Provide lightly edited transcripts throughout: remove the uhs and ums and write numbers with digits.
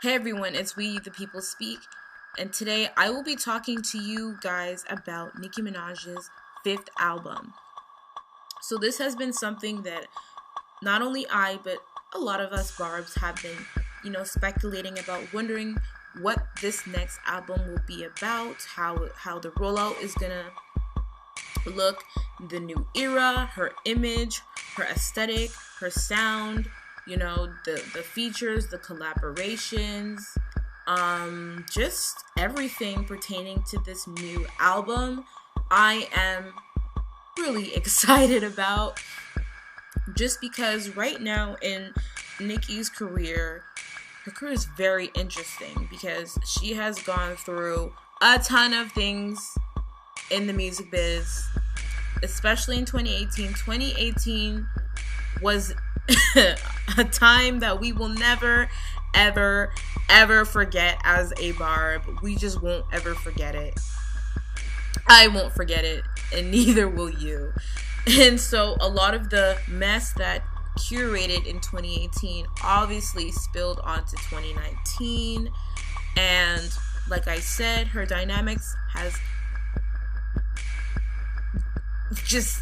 Hey everyone, it's We the People Speak, and today I will be talking to you guys about Nicki Minaj's fifth album. So this has been something that not only I, but a lot of us barbs have been, speculating about, wondering what this next album will be about, how the rollout is gonna look, the new era, her image, her aesthetic, her sound, the features, the collaborations, just everything pertaining to this new album. I am really excited about, just because right now in Nicki's career, her career is very interesting because she has gone through a ton of things in the music biz, especially in 2018. 2018 was a time that we will never, ever forget as a barb. We just won't ever forget it. I won't forget it, and neither will you. And so a lot of the mess that curated in 2018 obviously spilled onto 2019. And like I said, her dynamics has just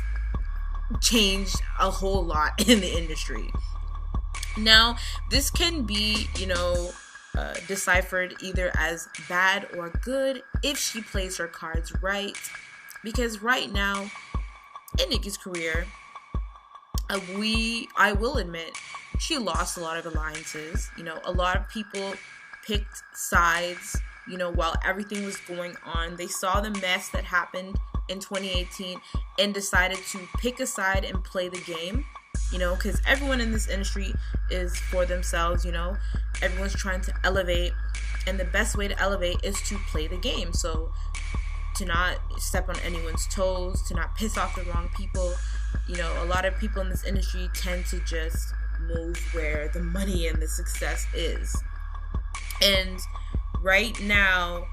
changed a whole lot in the industry. Now, this can be, deciphered either as bad or good if she plays her cards right. Because right now, in Nicki's career, I will admit, she lost a lot of alliances. A lot of people picked sides, while everything was going on. They saw the mess that happened in 2018 and decided to pick a side and play the game, because everyone in this industry is for themselves. Everyone's trying to elevate, and the best way to elevate is to play the game. So to not step on anyone's toes, to not piss off the wrong people. A lot of people in this industry tend to just move where the money and the success is. And right now,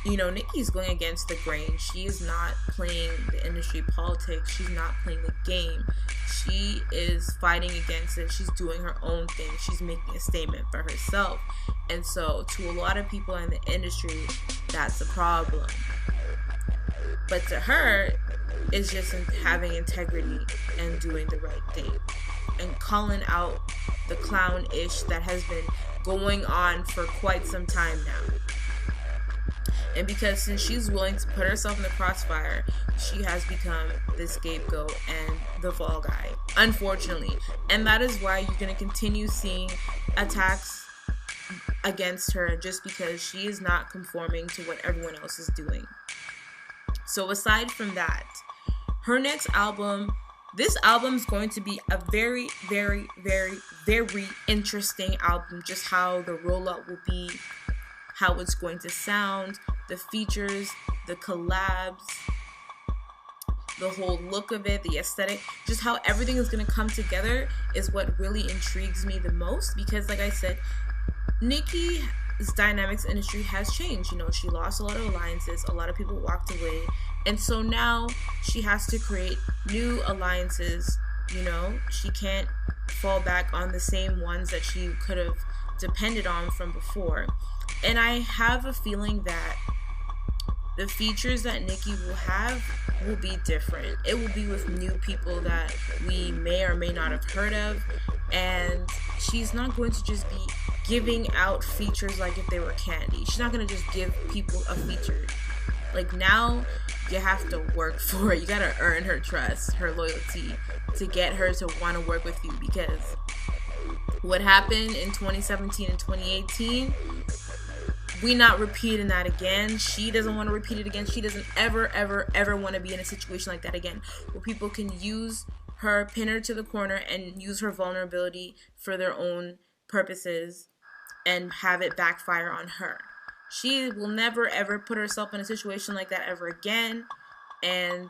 Nicki's going against the grain. She is not playing the industry politics. She's not playing the game. She is fighting against it. She's doing her own thing. She's making a statement for herself. And so, to a lot of people in the industry, that's a problem. But to her, it's just having integrity and doing the right thing. And calling out the clown-ish that has been going on for quite some time now. And because since she's willing to put herself in the crossfire, she has become the scapegoat and the fall guy, unfortunately. And that is why you're going to continue seeing attacks against her, just because she is not conforming to what everyone else is doing. So aside from that, her next album, this album is going to be a very, very, very, very interesting album. Just how the rollout will be, how it's going to sound, the features, the collabs, the whole look of it, the aesthetic, just how everything is going to come together is what really intrigues me the most. Because like I said, Nicki's dynamics industry has changed. She lost a lot of alliances, a lot of people walked away, and so now she has to create new alliances. She can't fall back on the same ones that she could have depended on from before. And I have a feeling that the features that Nicki will have will be different. It will be with new people that we may or may not have heard of. And she's not going to just be giving out features like if they were candy. She's not going to just give people a feature. Like, now you have to work for it. You got to earn her trust, her loyalty, to get her to want to work with you. Because what happened in 2017 and 2018, we not repeating that again. She doesn't want to repeat it again. She doesn't ever want to be in a situation like that again, where people can use her, pin her to the corner, and use her vulnerability for their own purposes and have it backfire on her. She will never ever put herself in a situation like that ever again. And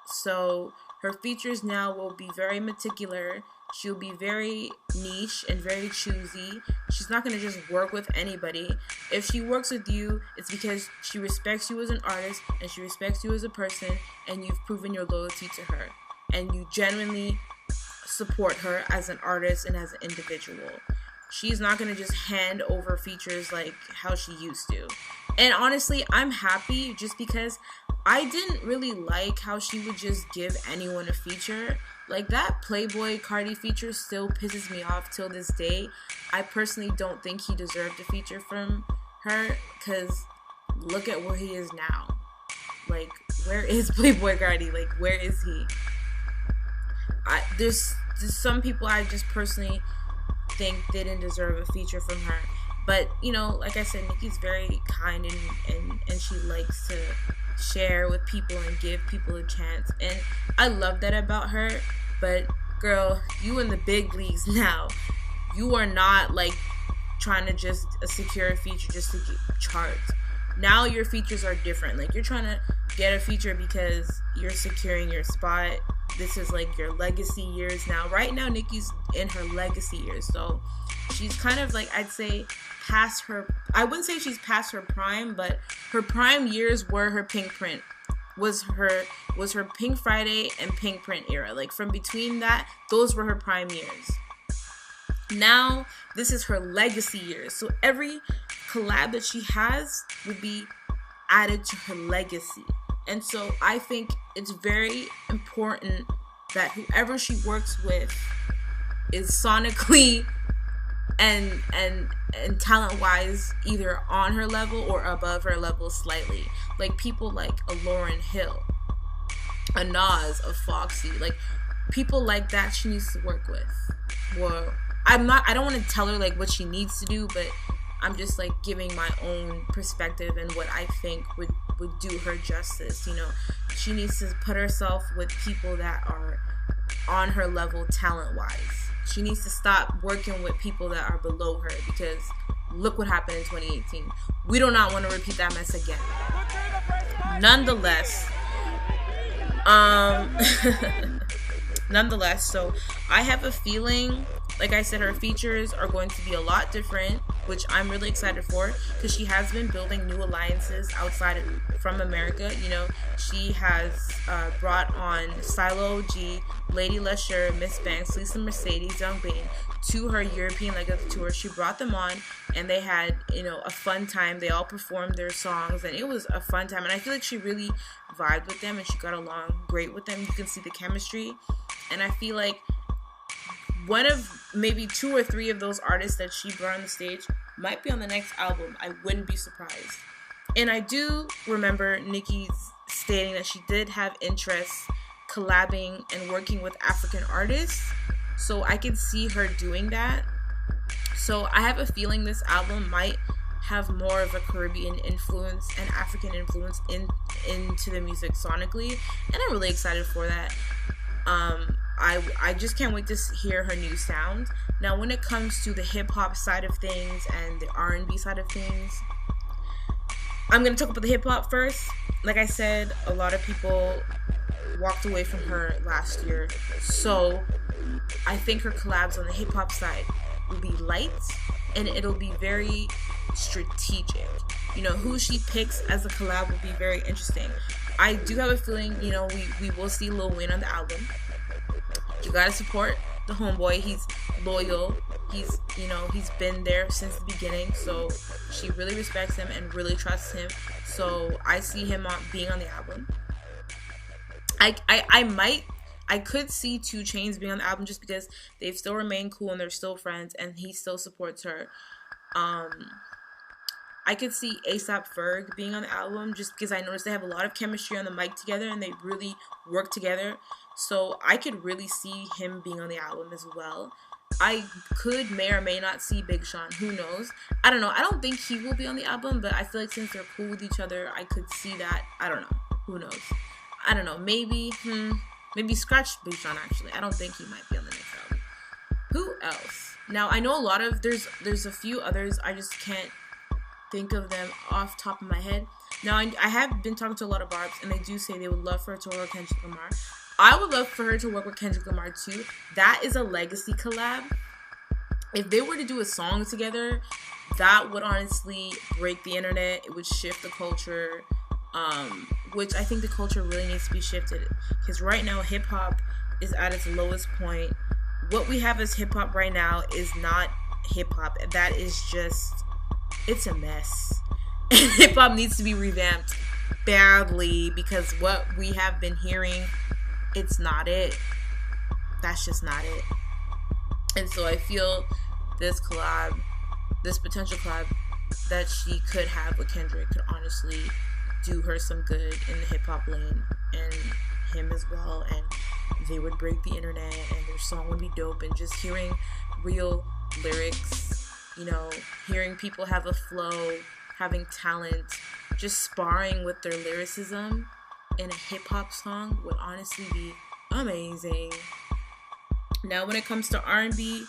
so her features now will be very meticulous. She'll be very niche and very choosy. She's not going to just work with anybody. If she works with you, it's because she respects you as an artist and she respects you as a person, and you've proven your loyalty to her. And you genuinely support her as an artist and as an individual. She's not gonna just hand over features like how she used to. And honestly, I'm happy just because I didn't really like how she would just give anyone a feature. Like, that Playboy Cardi feature still pisses me off till this day. I personally don't think he deserved a feature from her, because look at where he is now. Like, where is Playboy Cardi? Like, where is he? There's some people I just personally think didn't deserve a feature from her. But, you know, like I said, Nicki's very kind and she likes to share with people and give people a chance. And I love that about her. But, girl, you in the big leagues now. You are not, like, trying to just secure a feature just to get charts. Now your features are different. Like, you're trying to get a feature because you're securing your spot. This is like your legacy years now. Right now, Nicki's in her legacy years. So she's kind of like, I'd say, past her, I wouldn't say she's past her prime, but her prime years were her Pink Print. Was her Pink Friday and Pink Print era. Like, from between that, those were her prime years. Now, this is her legacy years. So every collab that she has will be added to her legacy. And so I think it's very important that whoever she works with is sonically and talent-wise either on her level or above her level slightly. Like, people like a Lauryn Hill, a Nas, a Foxy, like, people like that she needs to work with. Well, I don't want to tell her like what she needs to do, but I'm just like giving my own perspective and what I think would do her justice. You know, she needs to put herself with people that are on her level talent-wise. She needs to stop working with people that are below her, because look what happened in 2018. We do not want to repeat that mess again. Nonetheless, so I have a feeling, like I said, her features are going to be a lot different, which I'm really excited for, because she has been building new alliances outside from America. You know, she has brought on Silo OG, Lady Lusher, Miss Banks, Lisa Mercedes, Young Bane to her European leg of the tour. She brought them on, and they had, you know, a fun time. They all performed their songs, and it was a fun time. And I feel like she really vibed with them, and she got along great with them. You can see the chemistry, and I feel like one of maybe 2 or 3 of those artists that she brought on the stage might be on the next album. I wouldn't be surprised. And I do remember Nicki stating that she did have interest collabing and working with African artists. So I could see her doing that. So I have a feeling this album might have more of a Caribbean influence and African influence into the music sonically. And I'm really excited for that. I just can't wait to hear her new sound. Now, when it comes to the hip-hop side of things and the R&B side of things, I'm going to talk about the hip-hop first. Like I said, a lot of people walked away from her last year. So I think her collabs on the hip-hop side will be light, and it'll be very strategic. You know, who she picks as a collab will be very interesting. I do have a feeling, you know, we will see Lil Wayne on the album. You gotta support the homeboy. He's loyal. He's been there since the beginning. So she really respects him and really trusts him. So I see him being on the album. I could see 2 Chainz being on the album just because they've still remained cool and they're still friends and he still supports her. I could see A$AP Ferg being on the album just because I noticed they have a lot of chemistry on the mic together and they really work together. So I could really see him being on the album as well. I may or may not see Big Sean. Who knows? I don't know. I don't think he will be on the album, but I feel like since they're cool with each other, I could see that. I don't know. Who knows? I don't know. Maybe scratch Big Sean, actually. I don't think he might be on the next album. Who else? Now, I know a lot of, there's a few others. I just can't think of them off top of my head. Now, I have been talking to a lot of barbs, and they do say they would love for her to work with Kendrick Lamar. I would love for her to work with Kendrick Lamar too. That is a legacy collab. If they were to do a song together, that would honestly break the internet. It would shift the culture, which I think the culture really needs to be shifted. Because right now, hip-hop is at its lowest point. What we have as hip-hop right now is not hip-hop. That is just, it's a mess. And hip-hop needs to be revamped badly, because what we have been hearing, it's not it. That's just not it. And so I feel this potential collab that she could have with Kendrick could honestly do her some good in the hip-hop lane, and him as well, and they would break the internet, and their song would be dope. And just hearing real lyrics, you know, hearing people have a flow, having talent, just sparring with their lyricism in a hip-hop song would honestly be amazing. Now when it comes to R&B,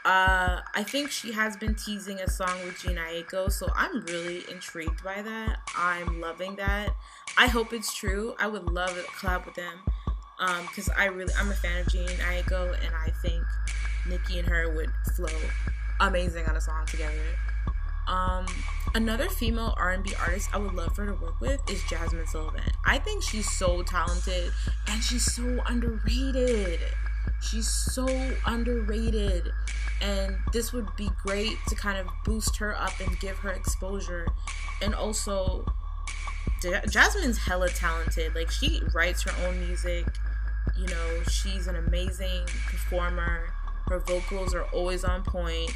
I think she has been teasing a song with Gina Aiko, so I'm really intrigued by that. I'm loving that. I hope it's true. I would love a collab with them, because I'm a fan of Gina Aiko, and I think Nicki and her would flow amazing on a song together. Another female R&B artist I would love for her to work with is Jasmine Sullivan. I think she's so talented, and she's so underrated. She's so underrated, and this would be great to kind of boost her up and give her exposure. And also, Jasmine's hella talented. Like, she writes her own music, you know, she's an amazing performer. Her vocals are always on point,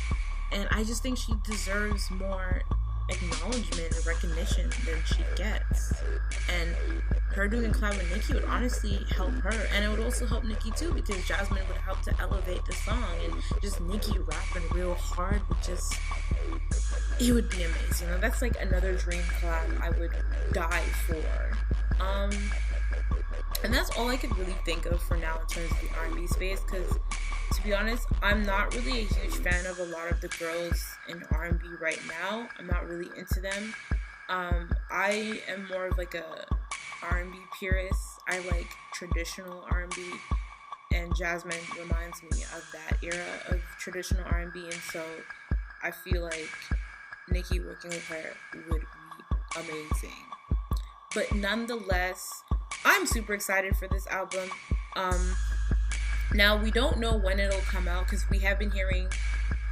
and I just think she deserves more acknowledgement and recognition than she gets. And her doing a collab with Nicki would honestly help her, and it would also help Nicki too, because Jasmine would help to elevate the song, and just Nicki rapping real hard would just, it would be amazing. And that's like another dream collab I would die for. And that's all I could really think of for now in terms of the R&B space, because to be honest, I'm not really a huge fan of a lot of the girls in R&B right now. I'm not really into them. I am more of like a R&B purist. I like traditional R&B, and Jasmine reminds me of that era of traditional R&B, and so I feel like Nicki working with her would be amazing. But nonetheless, I'm super excited for this album. Now, we don't know when it'll come out, because we have been hearing,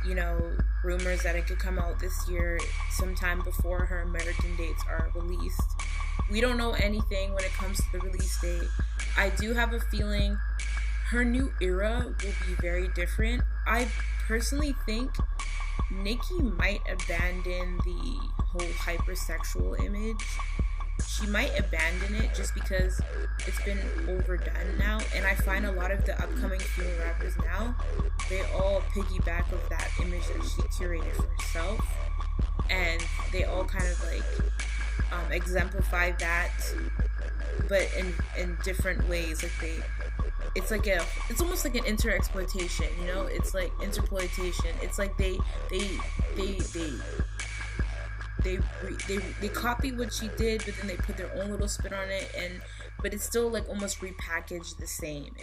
you know, rumors that it could come out this year, sometime before her American dates are released. We don't know anything when it comes to the release date. I do have a feeling her new era will be very different. I personally think Nicki might abandon the whole hypersexual image. She might abandon it just because it's been overdone now, and I find a lot of the upcoming female rappers now, they all piggyback off that image that she curated for herself, and they all kind of like exemplify that, but in different ways. Like it's almost like an inter-exploitation, you know? It's like interploitation. It's like they copy what she did, but then they put their own little spin on it, but it's still like almost repackaged the same.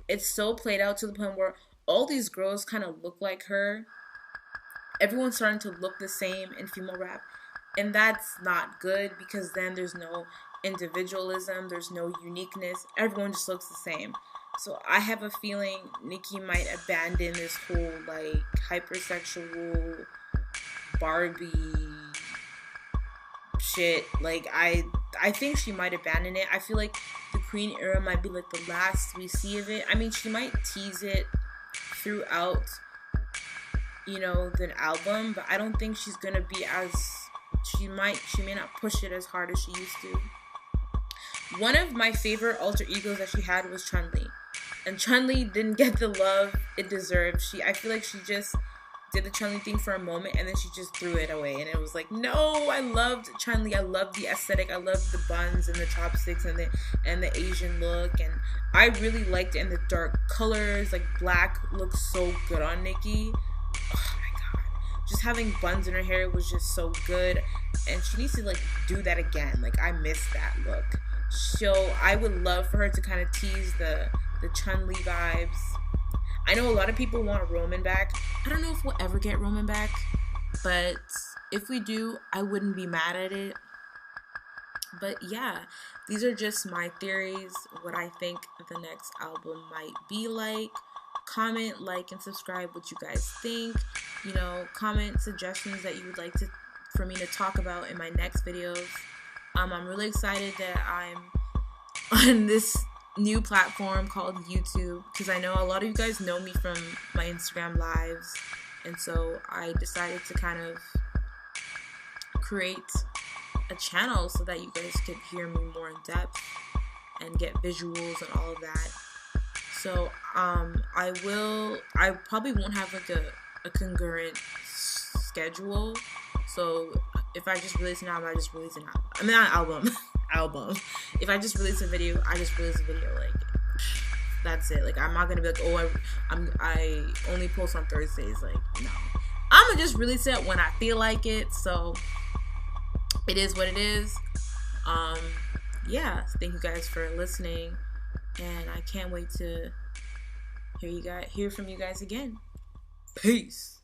It's so played out to the point where all these girls kind of look like her. Everyone's starting to look the same in female rap, and that's not good, because then there's no individualism, there's no uniqueness. Everyone just looks the same. So I have a feeling Nicki might abandon this whole like hypersexual Barbie shit. Like I think she might abandon it. I feel like the Queen era might be like the last we see of it. I mean, she might tease it throughout, you know, the album, but I don't think she's gonna be as, she may not push it as hard as she used to. One of my favorite alter egos that she had was Chun-Li, and Chun-Li didn't get the love it deserved. I feel like she just did the Chun-Li thing for a moment, and then she just threw it away, and it was like, no, I loved Chun-Li. I loved the aesthetic. I loved the buns and the chopsticks and the Asian look, and I really liked it in the dark colors. Like, black looks so good on Nicki. Oh my god, just having buns in her hair was just so good, and she needs to like do that again. Like, I miss that look. So I would love for her to kind of tease the Chun-Li vibes. I know a lot of people want Roman back. I don't know if we'll ever get Roman back, but if we do, I wouldn't be mad at it. But yeah, these are just my theories, what I think the next album might be like. comment, like, and subscribe what you guys think. You know, comment suggestions that you would like for me to talk about in my next videos. I'm really excited that I'm on this new platform called YouTube, because I know a lot of you guys know me from my Instagram lives, and so I decided to kind of create a channel so that you guys could hear me more in depth and get visuals and all of that. So I probably won't have like a congruent schedule. So if I just release an album, I just release an album. I mean, not album. Album. If I just release a video, I just release a video. Like, that's it. Like, I'm not gonna be like, oh, I only post on Thursdays. Like, no. I'm gonna just release it when I feel like it. So it is what it is. Yeah. Thank you guys for listening, and I can't wait to hear from you guys again. Peace.